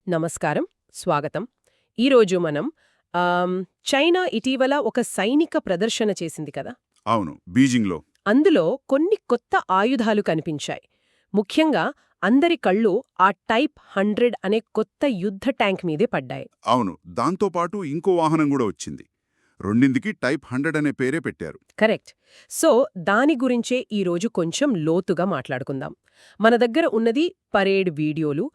నమస్కారం, స్వాగతం. ఈరోజు మనం చైనా ఇటీవల ఒక సైనిక ప్రదర్శన చేసింది కదా. అవును, బీజింగ్లో. అందులో కొన్ని కొత్త ఆయుధాలు కనిపించాయి. ముఖ్యంగా అందరి కళ్ళు ఆ టైప్ 100 అనే కొత్త యుద్ధ ట్యాంక్ మీదే పడ్డాయి. అవును, దాంతోపాటు ఇంకో వాహనం కూడా వచ్చింది. రెండిందికి టైప్ 100 అనే పేరే పెట్టారు. కరెక్ట్. సో దాని గురించే ఈరోజు కొంచెం లోతుగా మాట్లాడుకుందాం. మన దగ్గర ఉన్నది పరేడ్ వీడియోలు,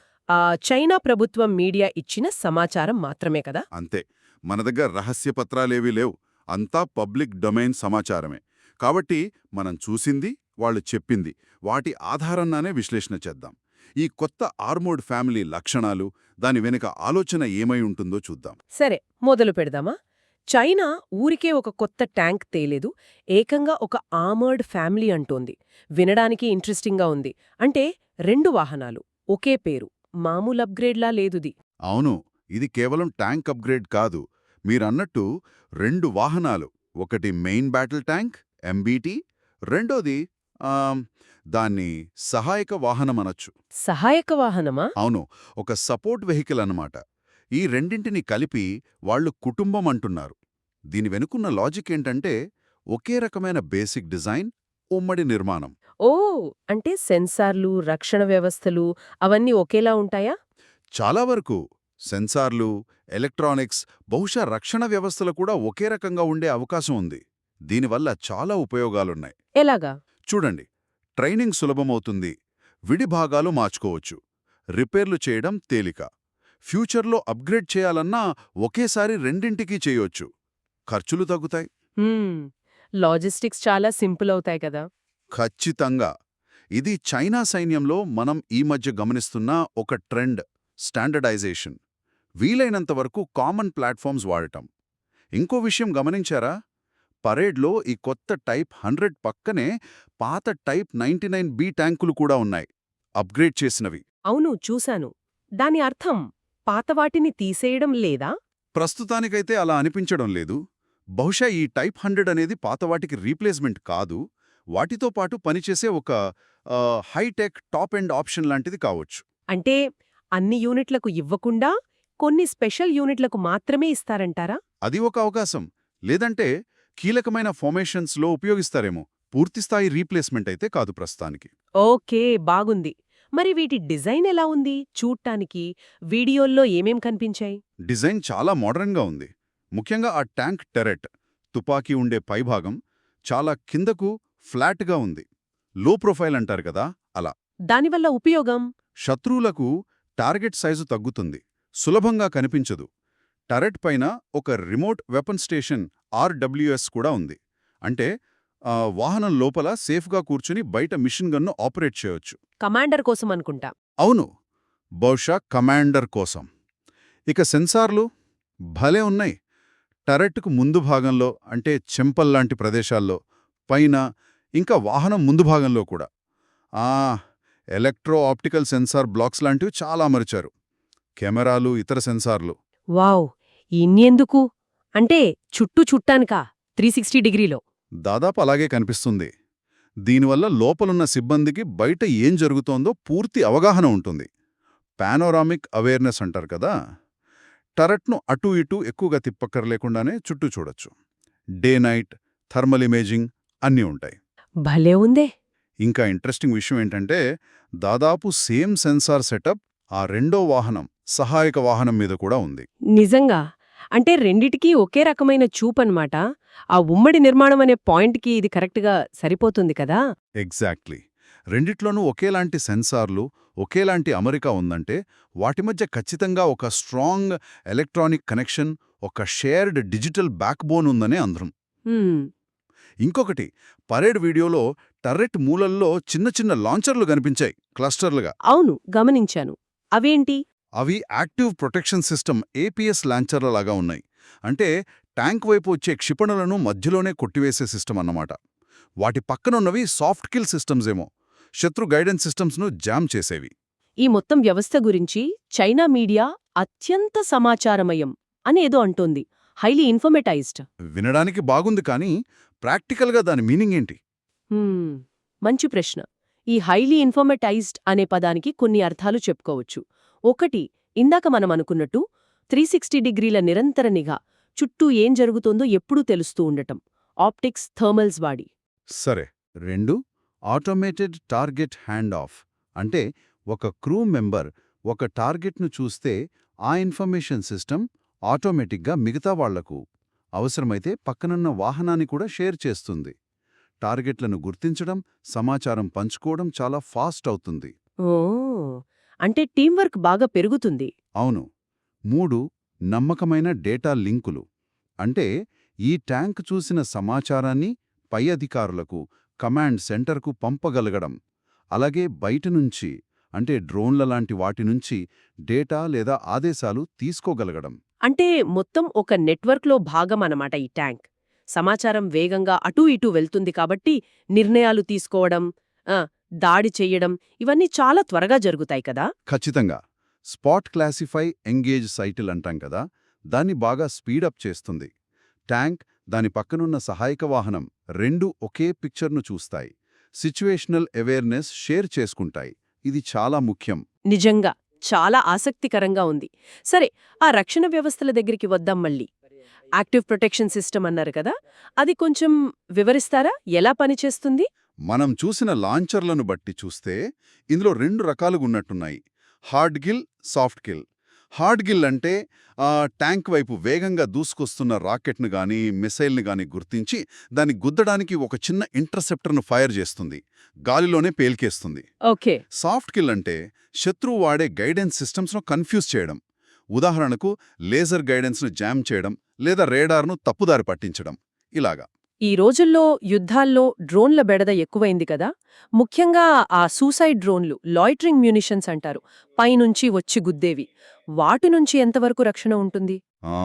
చైనా ప్రభుత్వం మీడియా ఇచ్చిన సమాచారం మాత్రమే కదా. అంతే, మన దగ్గర రహస్య పత్రాలేవీ లేవు. అంతా పబ్లిక్ డొమైన్ సమాచారమే. కాబట్టి మనం చూసింది, వాళ్ళు చెప్పింది, వాటి ఆధారంగానే విశ్లేషణ చేద్దాం. ఈ కొత్త ఆర్మోర్డ్ ఫ్యామిలీ లక్షణాలు, దాని వెనుక ఆలోచన ఏమై ఉంటుందో చూద్దాం. సరే, మొదలు పెడదామా. చైనా ఊరికే ఒక కొత్త ట్యాంక్ తేలేదు, ఏకంగా ఒక ఆర్మర్డ్ ఫ్యామిలీ అంటోంది. వినడానికి ఇంట్రెస్టింగ్గా ఉంది. అంటే 2 వాహనాలు, ఒకే పేరు, మామూలు అప్గ్రేడ్లా లేదుది. అవును, ఇది కేవలం ట్యాంక్ అప్గ్రేడ్ కాదు. మీరన్నట్టు 2 వాహనాలు. ఒకటి మెయిన్ బ్యాటిల్ ట్యాంక్ ఎంబీటీ, రెండోది దాన్ని సహాయక వాహనమనొచ్చు. సహాయక వాహనమా? అవును, ఒక సపోర్ట్ వెహికల్ అన్నమాట. ఈ రెండింటిని కలిపి వాళ్ళు కుటుంబం అంటున్నారు. దీని వెనుకున్న లాజిక్ ఏంటంటే, ఒకే రకమైన బేసిక్ డిజైన్, ఉమ్మడి నిర్మాణం. ఓ, అంటే సెన్సార్లు, రక్షణ వ్యవస్థలు అవన్నీ ఒకేలా ఉంటాయా? చాలా వరకు సెన్సార్లు, ఎలక్ట్రానిక్స్, బహుశా రక్షణ వ్యవస్థలు కూడా ఒకే రకంగా ఉండే అవకాశం ఉంది. దీనివల్ల చాలా ఉపయోగాలున్నాయి. ఎలాగా? చూడండి, ట్రైనింగ్ సులభమవుతుంది, విడి భాగాలు మార్చుకోవచ్చు, రిపేర్లు చేయడం తేలిక. ఫ్యూచర్లో అప్గ్రేడ్ చేయాలన్నా ఒకేసారి రెండింటికీ చేయొచ్చు. ఖర్చులు తగ్గుతాయి. లాజిస్టిక్స్ చాలా సింపుల్ అవుతాయి కదా. ఖచ్చితంగా. ఇది చైనా సైన్యంలో మనం ఈ మధ్య గమనిస్తున్న ఒక ట్రెండ్, స్టాండర్డైజేషన్. వీలైనంతవరకు కామన్ ప్లాట్ఫామ్స్ వాడటం. ఇంకో విషయం గమనించారా? పరేడ్లో ఈ కొత్త టైప్ 100 పక్కనే పాత టైప్ 99B ట్యాంకులు కూడా ఉన్నాయి, అప్గ్రేడ్ చేసినవి. అవును, చూశాను. దాని అర్థం పాతవాటిని తీసేయడం లేదా? ప్రస్తుతానికైతే అలా అనిపించడం లేదు. బహుశా ఈ టైప్ 100 అనేది పాతవాటికి రీప్లేస్మెంట్ కాదు, వాటితో పాటు పనిచేసే ఒక హైటెక్ టాప్ ఎండ్ ఆప్షన్ లాంటిది కావచ్చు. అంటే అన్ని యూనిట్లకు ఇవ్వకుండా కొన్ని స్పెషల్ యూనిట్లకు మాత్రమే ఇస్తారంటారా? అది ఒక అవకాశం. లేదంటే కీలకమైన ఫార్మేషన్స్లో ఉపయోగిస్తారేమో. పూర్తిస్థాయి రీప్లేస్మెంట్ అయితే కాదు ప్రస్తుతానికి. ఓకే, బాగుంది. మరి వీటి డిజైన్ ఎలా ఉంది చూడ్టానికి? వీడియోల్లో ఏమేం కనిపించాయి? డిజైన్ చాలా మోడర్న్గా ఉంది. ముఖ్యంగా ఆ ట్యాంక్ టెరెట్, తుపాకీ ఉండే పైభాగం చాలా కిందకు ఫ్లాట్గా ఉంది. లో ప్రొఫైల్ అంటారు కదా, అలా. దానివల్ల ఉపయోగం? శత్రువులకు టార్గెట్ సైజు తగ్గుతుంది, సులభంగా కనిపించదు. టరెట్ పైన ఒక రిమోట్ వెపన్ స్టేషన్ RWS కూడా ఉంది. అంటే వాహనం లోపల సేఫ్గా కూర్చుని బయట మిషన్ గన్ను ఆపరేట్ చేయొచ్చు. కమాండర్ కోసం అనుకుంటా. అవును, బహుశా కమాండర్ కోసం. ఇక సెన్సార్లు భలే ఉన్నాయి. టరెట్కు ముందు భాగంలో, అంటే చెంపల్లాంటి ప్రదేశాల్లో, పైన, ఇంకా వాహనం ముందు భాగంలో కూడా ఎలక్ట్రో ఆప్టికల్ సెన్సార్ బ్లాక్స్ లాంటివి చాలా అమర్చారు. కెమెరాలు, ఇతర సెన్సార్లు. వావ్, ఇన్నేందుకు? అంటే చుట్టూ చుట్టానికా 360 డిగ్రీలో? దాదాపు అలాగే కనిపిస్తుంది. దీనివల్ల లోపలున్న సిబ్బందికి బయట ఏం జరుగుతోందో పూర్తి అవగాహన ఉంటుంది. పానోరామిక్ అవేర్నెస్ అంటారు కదా. టరెట్ను అటూ ఇటూ ఎక్కువగా తిప్పక్కర్లేకుండానే చుట్టూ చూడొచ్చు. డే నైట్, థర్మల్ ఇమేజింగ్ అన్నీ ఉంటాయి. భలే ఉందే. ఇంకా ఇంట్రెస్టింగ్ విషయం ఏంటంటే, దాదాపు సేమ్ సెన్సార్ సెటప్ ఆ రెండో వాహనం, సహాయక వాహనం మీద కూడా ఉంది. నిజంగా? అంటే రెండిటికీ ఒకే రకమైన చూపన్నమాట. ఆ ఉమ్మడి నిర్మాణం అనే పాయింట్కి ఇది కరెక్ట్గా సరిపోతుంది కదా. ఎగ్జాక్ట్లీ. రెండిట్లోనూ ఒకేలాంటి సెన్సార్లు, ఒకేలాంటి అమరిక ఉందంటే వాటి మధ్య ఖచ్చితంగా ఒక స్ట్రాంగ్ ఎలక్ట్రానిక్ కనెక్షన్, ఒక షేర్డ్ డిజిటల్ బ్యాక్బోన్ ఉందనే అందరం. హ్మ్. ఇంకొకటి, పరేడ్ వీడియోలో టర్రెట్ మూలల్లో చిన్న చిన్న లాంచర్లు కనిపించాయి, క్లస్టర్లుగా. అవును, గమనించాను. అవేంటి? అవి యాక్టివ్ ప్రొటెక్షన్ సిస్టమ్ APS లాంచర్లలాగా ఉన్నాయి. అంటే ట్యాంక్ వైపు వచ్చే క్షిపణులను మధ్యలోనే కొట్టివేసే సిస్టమ్ అన్నమాట. వాటి పక్కనున్నవి సాఫ్ట్ కిల్ సిస్టమ్స్ ఏమో, శత్రు గైడెన్స్ సిస్టమ్స్ను జామ్ చేసేవి. ఈ మొత్తం వ్యవస్థ గురించి చైనా మీడియా అత్యంత సమాచారమయం అని ఏదో అంటోంది. హైలీ ఇన్ఫర్మేటైజ్డ్. వినడానికి బాగుంది, కానీ ప్రాక్టికల్గా దాని మీనింగ్ ఏంటి? మంచి ప్రశ్న. ఈ హైలీ ఇన్ఫర్మేటైజ్డ్ అనే పదానికి కొన్ని అర్థాలు చెప్పుకోవచ్చు. ఒకటి, ఇందాక మనం అనుకున్నట్టు 360 డిగ్రీల నిరంతర నిఘా, చుట్టూ ఏం జరుగుతోందో ఎప్పుడూ తెలుస్తూ ఉండటం, ఆప్టిక్స్, థర్మల్స్ వాడి. సరే. 2 ఆటోమేటెడ్ టార్గెట్ హ్యాండ్ ఆఫ్. అంటే ఒక క్రూ మెంబర్ ఒక టార్గెట్ను చూస్తే ఆ ఇన్ఫర్మేషన్ సిస్టమ్ ఆటోమేటిక్గా మిగతా వాళ్లకు, అవసరమైతే పక్కనున్న వాహనాన్ని కూడా షేర్ చేస్తుంది. టార్గెట్లను గుర్తించడం, సమాచారం పంచుకోవడం చాలా ఫాస్ట్ అవుతుంది. ఓ, అంటే టీంవర్క్ బాగా పెరుగుతుంది. అవును. 3 నమ్మకమైన డేటా లింకులు. అంటే ఈ ట్యాంక్ చూసిన సమాచారాన్ని పై అధికారులకు, కమాండ్ సెంటర్కు పంపగలగడం. అలాగే బయటనుంచి, అంటే డ్రోన్ల లాంటి వాటి నుంచి డేటా లేదా ఆదేశాలు తీసుకోగలగడం. అంటే మొత్తం ఒక నెట్వర్క్లో భాగం అన్నమాట ఈ ట్యాంక్. సమాచారం వేగంగా అటూ ఇటూ వెళ్తుంది కాబట్టి నిర్ణయాలు తీసుకోవడం, దాడి చెయ్యడం ఇవన్నీ చాలా త్వరగా జరుగుతాయి కదా. ఖచ్చితంగా. స్పాట్ క్లాసిఫై ఎంగేజ్ సైకిల్ అంటాం కదా, దాన్ని బాగా స్పీడప్ చేస్తుంది. ట్యాంక్, దాని పక్కనున్న సహాయక వాహనం రెండూ ఒకే పిక్చర్ను చూస్తాయి. సిచ్యువేషనల్ అవేర్నెస్ షేర్ చేసుకుంటాయి. ఇది చాలా ముఖ్యం. నిజంగా చాలా ఆసక్తికరంగా ఉంది. సరే, ఆ రక్షణ వ్యవస్థల దగ్గరికి వద్దాం మళ్ళీ. యాక్టివ్ ప్రొటెక్షన్ సిస్టమ్ అన్నారు కదా, అది కొంచెం వివరిస్తారా? ఎలా పనిచేస్తుంది? మనం చూసిన లాంచర్లను బట్టి చూస్తే ఇందులో 2 రకాలుగున్నట్టున్నాయి. Hard gill, soft gill. Hard gill అంటే ట్యాంక్ వైపు వేగంగా దూసుకొస్తున్న రాకెట్ను గానీ మిసైల్ని గానీ గుర్తించి దాన్ని గుద్దడానికి ఒక చిన్న ఇంటర్సెప్టర్ను ఫైర్ చేస్తుంది, గాలిలోనే పేల్కేస్తుంది. ఓకే. సాఫ్ట్ కిల్ అంటే శత్రువు వాడే గైడెన్స్ సిస్టమ్స్ను కన్ఫ్యూజ్ చేయడం. ఉదాహరణకు లేజర్ గైడెన్స్ను జామ్ చేయడం లేదా రేడార్ను తప్పుదారి పట్టించడం. ఇలాగా. ఈ రోజుల్లో యుద్ధాల్లో డ్రోన్ల బెడద ఎక్కువైంది కదా, ముఖ్యంగా ఆ సూసైడ్ డ్రోన్లు, లాయిటరింగ్ మ్యూనిషన్స్ అంటారు, పైనుంచి వచ్చి గుద్దేవి. వాటి నుంచి ఎంతవరకు రక్షణ ఉంటుంది? ఆ,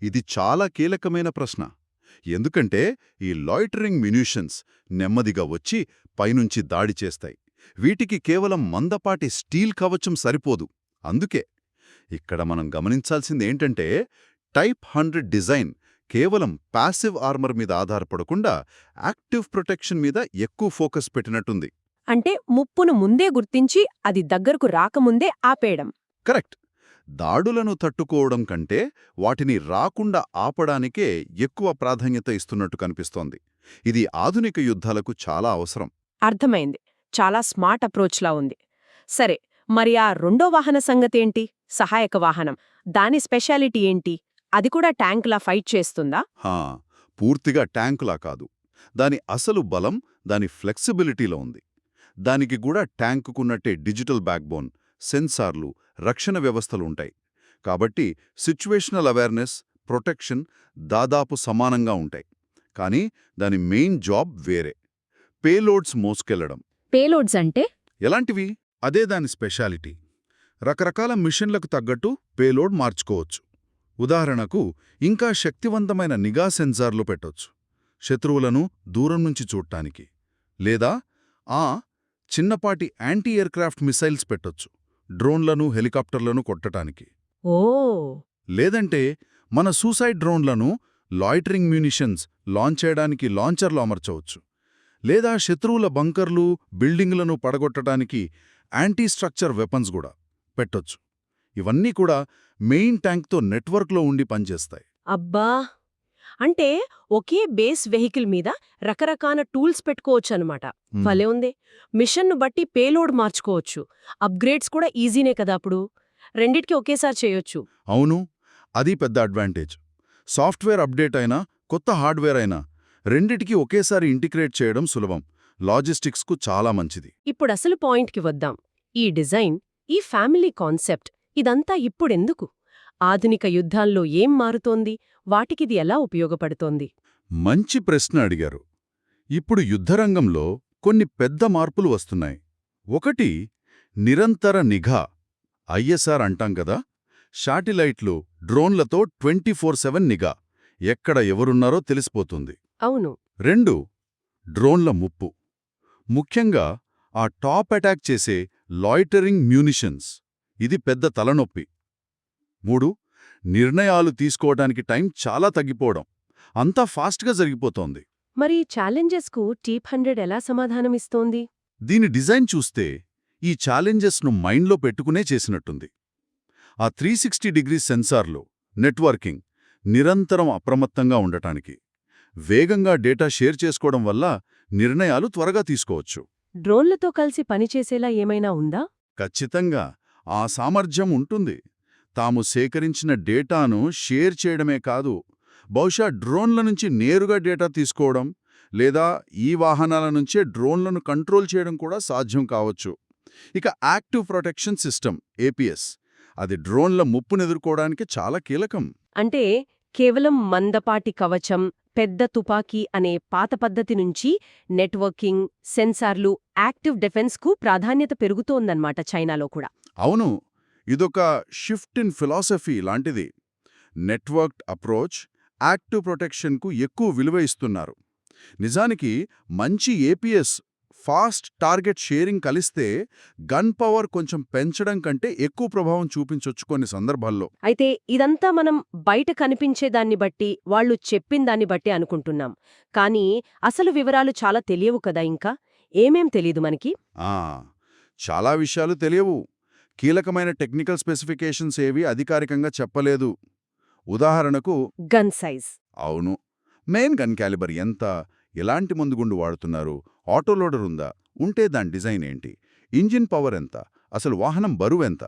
ఇది చాలా కీలకమైన ప్రశ్న. ఎందుకంటే ఈ లాయిటరింగ్ మ్యునిషన్స్ నెమ్మదిగా వచ్చి పైనుంచి దాడి చేస్తాయి. వీటికి కేవలం మందపాటి స్టీల్ కవచం సరిపోదు. అందుకే ఇక్కడ మనం గమనించాల్సిందేంటంటే టైప్ 100 డిజైన్ కేవలం ప్యాసివ్ ఆర్మర్ మీద ఆధారపడకుండా యాక్టివ్ ప్రొటెక్షన్ మీద ఎక్కువ ఫోకస్ పెట్టినట్టుంది. అంటే ముప్పును ముందే గుర్తించి అది దగ్గరకు రాకముందే ఆపేయడం. కరెక్ట్. దాడులను తట్టుకోవడం కంటే వాటిని రాకుండా ఆపడానికే ఎక్కువ ప్రాధాన్యత ఇస్తున్నట్టు కనిపిస్తోంది. ఇది ఆధునిక యుద్ధాలకు చాలా అవసరం. అర్థమైంది. చాలా స్మార్ట్ అప్రోచ్లా ఉంది. సరే, మరి ఆ రెండో వాహన సంగతేంటి? సహాయక వాహనం. దాని స్పెషాలిటీ ఏంటి? అది కూడా ట్యాంక్లా ఫైట్ చేస్తుందా? పూర్తిగా ట్యాంకులా కాదు. దాని అసలు బలం దాని ఫ్లెక్సిబిలిటీలో ఉంది. దానికి కూడా ట్యాంకుకున్నట్టే డిజిటల్ బ్యాక్బోన్, సెన్సార్లు, రక్షణ వ్యవస్థలు ఉంటాయి. కాబట్టి సిచ్యువేషనల్ అవేర్నెస్, ప్రొటెక్షన్ దాదాపు సమానంగా ఉంటాయి. కానీ దాని మెయిన్ జాబ్ వేరే. పేలోడ్స్ మోసుకెళ్లడం. పేలోడ్స్ అంటే? ఎలాంటివి? అదే దాని స్పెషాలిటీ. రకరకాల మిషన్లకు తగ్గట్టు పేలోడ్ మార్చుకోవచ్చు. ఉదాహరణకు ఇంకా శక్తివంతమైన నిఘా సెన్సార్లు పెట్టొచ్చు, శత్రువులను దూరం నుంచి చూడ్టానికి. లేదా చిన్నపాటి యాంటీ ఎయిర్క్రాఫ్ట్ మిసైల్స్ పెట్టొచ్చు, డ్రోన్లను, హెలికాప్టర్లను కొట్టటానికి. ఓ. లేదంటే మన సూసైడ్ డ్రోన్లను, లాయిటరింగ్ మ్యూనిషన్స్ లాంచ్ చేయడానికి లాంచర్లు అమర్చవచ్చు. లేదా శత్రువుల బంకర్లు, బిల్డింగులను పడగొట్టడానికి యాంటీ స్ట్రక్చర్ వెపన్స్ కూడా పెట్టొచ్చు. ఇవన్నీ కూడా మెయిన్ ట్యాంక్తో నెట్వర్క్లో ఉండి పనిచేస్తాయి. అబ్బా, అంటే ఒకే బేస్ వెహికల్ మీద రకరకాల టూల్స్ పెట్టుకోవచ్చనమాట. భలే ఉంది. మిషన్ను బట్టి పేలోడ్ మార్చుకోవచ్చు. అప్గ్రేడ్స్ కూడా ఈజీనే కదా అప్పుడు. రెండిటికి ఒకేసారి చేయొచ్చు. అవును, అది పెద్ద అడ్వాంటేజ్. సాఫ్ట్వేర్ అప్డేట్ అయినా, కొత్త హార్డ్వేర్ అయినా రెండిటికి ఒకేసారి ఇంటిగ్రేట్ చేయడం సులభం. లాజిస్టిక్స్కు చాలా మంచిది. ఇప్పుడు అసలు పాయింట్కి వద్దాం. ఈ డిజైన్, ఈ ఫ్యామిలీ కాన్సెప్ట్, ఇదంతా ఇప్పుడెందుకు? ఆధునిక యుద్ధాల్లో ఏం మారుతోంది? వాటికిది ఎలా ఉపయోగపడుతోంది? మంచి ప్రశ్న అడిగారు. ఇప్పుడు యుద్ధరంగంలో కొన్ని పెద్ద మార్పులు వస్తున్నాయి. ఒకటి, నిరంతర నిఘా, ఐఎస్ఆర్ అంటాం కదా. శాటిలైట్లు, డ్రోన్లతో 24/7 నిఘా. ఎక్కడ ఎవరున్నారో తెలిసిపోతుంది. అవును. 2, డ్రోన్ల ముప్పు. ముఖ్యంగా ఆ టాప్ అటాక్ చేసే లాయిటరింగ్ మ్యూనిషన్స్. ఇది పెద్ద తలనొప్పి. 3, నిర్ణయాలు తీసుకోవడానికి టైం చాలా తగ్గిపోవడం. అంతా ఫాస్ట్గా జరిగిపోతోంది. మరి ఛాలెంజెస్కు టీప్ 100 ఎలా సమాధానమిస్తోంది? దీని డిజైన్ చూస్తే ఈ ఛాలెంజెస్ను మైండ్లో పెట్టుకునే చేసినట్టుంది. ఆ 360 సెన్సార్లు, నెట్వర్కింగ్ నిరంతరం అప్రమత్తంగా ఉండటానికి. వేగంగా డేటా షేర్ చేసుకోవడం వల్ల నిర్ణయాలు త్వరగా తీసుకోవచ్చు. డ్రోన్లతో కలిసి పనిచేసేలా ఏమైనా ఉందా? ఖచ్చితంగా ఆ సామర్థ్యం ఉంటుంది. తాము సేకరించిన డేటాను షేర్ చేయడమే కాదు, బహుశా డ్రోన్ల నుంచి నేరుగా డేటా తీసుకోవడం లేదా ఈ వాహనాల నుంచే డ్రోన్లను కంట్రోల్ చేయడం కూడా సాధ్యం కావచ్చు. ఇక యాక్టివ్ ప్రొటెక్షన్ సిస్టమ్ ఏపీఎస్, అది డ్రోన్ల ముప్పునెదుర్కోవడానికి చాలా కీలకం. అంటే కేవలం మందపాటి కవచం, పెద్ద తుపాకీ అనే పాత పద్ధతి నుంచి నెట్వర్కింగ్, సెన్సార్లు, యాక్టివ్ డిఫెన్స్కు ప్రాధాన్యత పెరుగుతోందన్నమాట చైనాలో కూడా. అవును, ఇదొక షిఫ్ట్ ఇన్ ఫిలాసఫీ లాంటిది. నెట్వర్క్డ్ అప్రోచ్, యాక్టివ్ ప్రొటెక్షన్కు ఎక్కువ విలువ ఇస్తున్నారు. నిజానికి మంచి ఏపీఎస్, ఫాస్ట్ టార్గెట్ షేరింగ్ కలిస్తే గన్ పవర్ కొంచెం పెంచడం కంటే ఎక్కువ ప్రభావం చూపించొచ్చు కొన్ని సందర్భాల్లో. అయితే ఇదంతా మనం బయట కనిపించే దాన్ని బట్టి, వాళ్ళు చెప్పిన దాన్ని బట్టి అనుకుంటున్నాం. కానీ అసలు వివరాలు చాలా తెలియవు కదా ఇంకా? ఏమేం తెలీదు మనకి? ఆ, చాలా విషయాలు తెలియవు. కీలకమైన టెక్నికల్ స్పెసిఫికేషన్స్ ఏవి అధికారికంగా చెప్పలేదు. ఉదాహరణకు గన్ సైజ్. అవును, మెయిన్ గన్ క్యాలిబర్ ఎంత, ఎలాంటి మందుగుండు వాడుతున్నారు, ఆటోలోడర్ ఉందా, ఉంటే దాని డిజైన్ ఏంటి, ఇంజిన్ పవర్ ఎంత, అసలు వాహనం బరువెంత,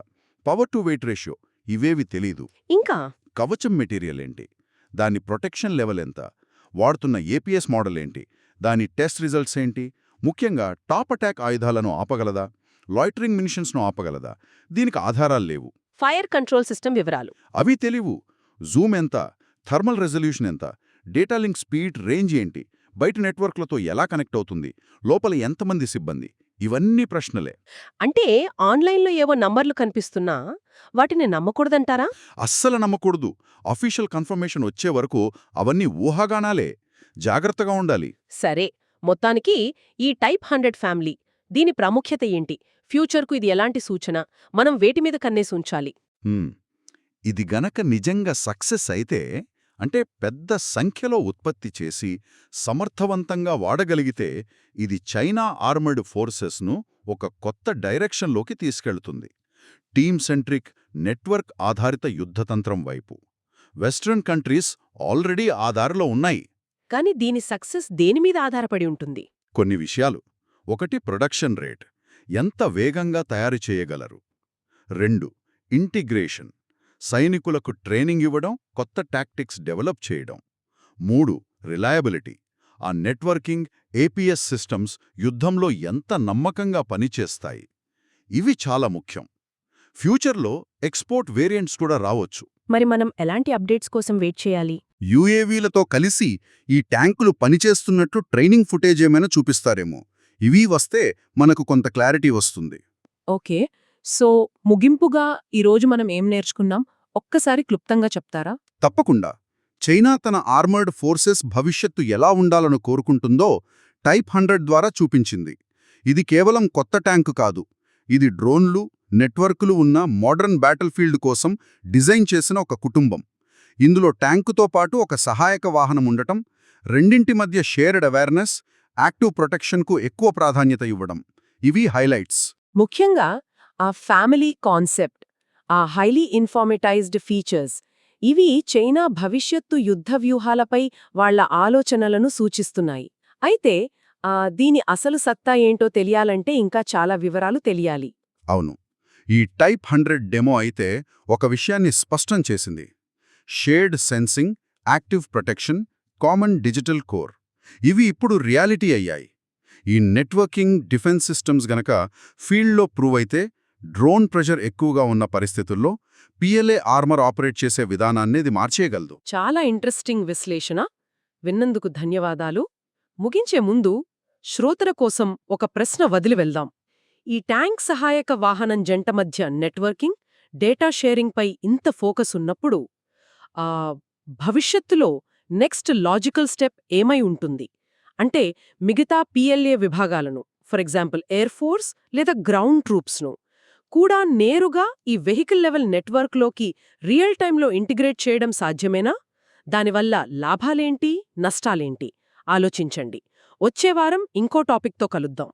పవర్ టు వెయిట్ రేషియో, ఇవేవి తెలీదు. ఇంకా కవచం మెటీరియల్ ఏంటి, దాని ప్రొటెక్షన్ లెవెల్ ఎంత, వాడుతున్న ఏపీఎస్ మోడల్ ఏంటి, దాని టెస్ట్ రిజల్ట్స్ ఏంటి, ముఖ్యంగా టాప్ అటాక్ ఆయుధాలను ఆపగలదా, లాయిటరింగ్ మినిషన్స్ను ఆపగలదా, దీనికి ఆధారాలు లేవు. ఫైర్ కంట్రోల్ సిస్టమ్ వివరాలు అవి తెలివు. జూమ్ ఎంత, థర్మల్ రెజల్యూషన్ ఎంత, డేటా లింక్ స్పీడ్, రేంజ్ ఏంటి, బయట నెట్వర్క్లతో ఎలా కనెక్ట్ అవుతుంది, లోపల ఎంతమంది సిబ్బంది, ఇవన్నీ ప్రశ్నలే. అంటే ఆన్లైన్లో ఏవో నంబర్లు కనిపిస్తున్నా వాటిని నమ్మకూడదంటారా? అస్సలు నమ్మకూడదు. అఫీషియల్ కన్ఫర్మేషన్ వచ్చే వరకు అవన్నీ ఊహాగానాలే. జాగ్రత్తగా ఉండాలి. సరే, మొత్తానికి ఈ టైప్ 100 ఫ్యామిలీ, దీని ప్రాముఖ్యత ఏంటి? ఫ్యూచర్కు ఇది ఎలాంటి సూచన? మనం వేటి మీద కన్నేసి ఉంచాలి? హ్మ్. ఇది గనక నిజంగా సక్సెస్ అయితే, అంటే పెద్ద సంఖ్యలో ఉత్పత్తి చేసి సమర్థవంతంగా వాడగలిగితే, ఇది చైనా ఆర్మర్డ్ ఫోర్సెస్ను ఒక కొత్త డైరెక్షన్లోకి తీసుకెళ్తుంది. టీమ్ సెంట్రిక్, నెట్వర్క్ ఆధారిత యుద్ధతంత్రం వైపు. వెస్ట్రన్ కంట్రీస్ ఆల్రెడీ ఆ దారిలో ఉన్నాయి. కాని దీని సక్సెస్ దేనిమీద ఆధారపడి ఉంటుంది? కొన్ని విషయాలు. 1, ప్రొడక్షన్ రేట్, ఎంత వేగంగా తయారు చేయగలరు. 2, ఇంటిగ్రేషన్, సైనికులకు ట్రైనింగ్ ఇవ్వడం, కొత్త టాక్టిక్స్ డెవలప్ చేయడం. 3, రిలయబిలిటీ, ఆ నెట్వర్కింగ్, ఏపీఎస్ సిస్టమ్స్ యుద్ధంలో ఎంత నమ్మకంగా పనిచేస్తాయి. ఇవి చాలా ముఖ్యం. ఫ్యూచర్లో ఎక్స్పోర్ట్ వేరియంట్స్ కూడా రావచ్చు. మరి మనం ఎలాంటి అప్డేట్స్ కోసం వెయిట్ చేయాలి? యుఏవీలతో కలిసి ఈ ట్యాంకులు పనిచేస్తున్నట్లు ట్రైనింగ్ ఫుటేజ్ ఏమైనా చూపిస్తారేమో. ఇవి వస్తే మనకు కొంత క్లారిటీ వస్తుంది. ఓకే, సో ముగింపుగా ఈరోజు మనం ఏం నేర్చుకున్నాం? ఒక్కసారి క్లుప్తంగా చెప్తారా? తప్పకుండా. చైనా తన ఆర్మర్డ్ ఫోర్సెస్ భవిష్యత్తు ఎలా ఉండాలని కోరుకుంటుందో టైప్ 100 ద్వారా చూపించింది. ఇది కేవలం కొత్త ట్యాంకు కాదు, ఇది డ్రోన్లు, నెట్వర్కులు ఉన్న మోడర్న్ బ్యాటిల్ఫీల్డ్ కోసం డిజైన్ చేసిన ఒక కుటుంబం. ఇందులో ట్యాంకుతో పాటు ఒక సహాయక వాహనం ఉండటం, రెండింటి మధ్య షేర్డ్ అవేర్నెస్, యాక్టివ్ ప్రొటెక్షన్కు ఎక్కువ ప్రాధాన్యత ఇవ్వడం, ఇవి హైలైట్స్. ముఖ్యంగా ఆ ఫ్యామిలీ కాన్సెప్ట్, ఆ హైలీ ఇన్ఫార్మేటైజ్డ్ ఫీచర్స్, ఇవి చైనా భవిష్యత్తు యుద్ధ వ్యూహాలపై వాళ్ల ఆలోచనలను సూచిస్తున్నాయి. అయితే దీని అసలు సత్తా ఏంటో తెలియాలంటే ఇంకా చాలా వివరాలు తెలియాలి. అవును, ఈ టైప్ 100 డెమో అయితే ఒక విషయాన్ని స్పష్టం చేసింది. Shared sensing, active protection, common digital core, ఇవి ఇప్పుడు రియాలిటీ అయ్యాయి. ఈ నెట్వర్కింగ్, డిఫెన్స్ సిస్టమ్స్ గనక ఫీల్డ్లో ప్రూవ్ అయితే, డ్రోన్ ప్రెషర్ ఎక్కువగా ఉన్న పరిస్థితుల్లో పిఎల్ఏ ఆర్మర్ ఆపరేట్ చేసే విధానాన్ని ఇది మార్చేయగలదు. చాలా ఇంట్రెస్టింగ్ విశ్లేషణ. విన్నందుకు ధన్యవాదాలు. ముగించే ముందు శ్రోతల కోసం ఒక ప్రశ్న వదిలి వెళ్దాం. ఈ ట్యాంక్ సహాయక వాహనం జంట మధ్య నెట్వర్కింగ్, డేటా షేరింగ్పై ఇంత ఫోకస్ ఉన్నప్పుడు భవిష్యత్తులో నెక్స్ట్ లాజికల్ స్టెప్ ఏమై ఉంటుంది? అంటే మిగతా పిఎల్ఏ విభాగాలను, ఫర్ ఎగ్జాంపుల్ ఎయిర్ ఫోర్స్ లేదా గ్రౌండ్ ట్రూప్స్ను కూడా నేరుగా ఈ వెహికల్ లెవెల్ నెట్వర్క్లోకి రియల్ టైంలో ఇంటిగ్రేట్ చేయడం సాధ్యమేనా? దానివల్ల లాభాలేంటి, నష్టాలేంటి? ఆలోచించండి. వచ్చే వారం ఇంకో టాపిక్తో కలుద్దాం.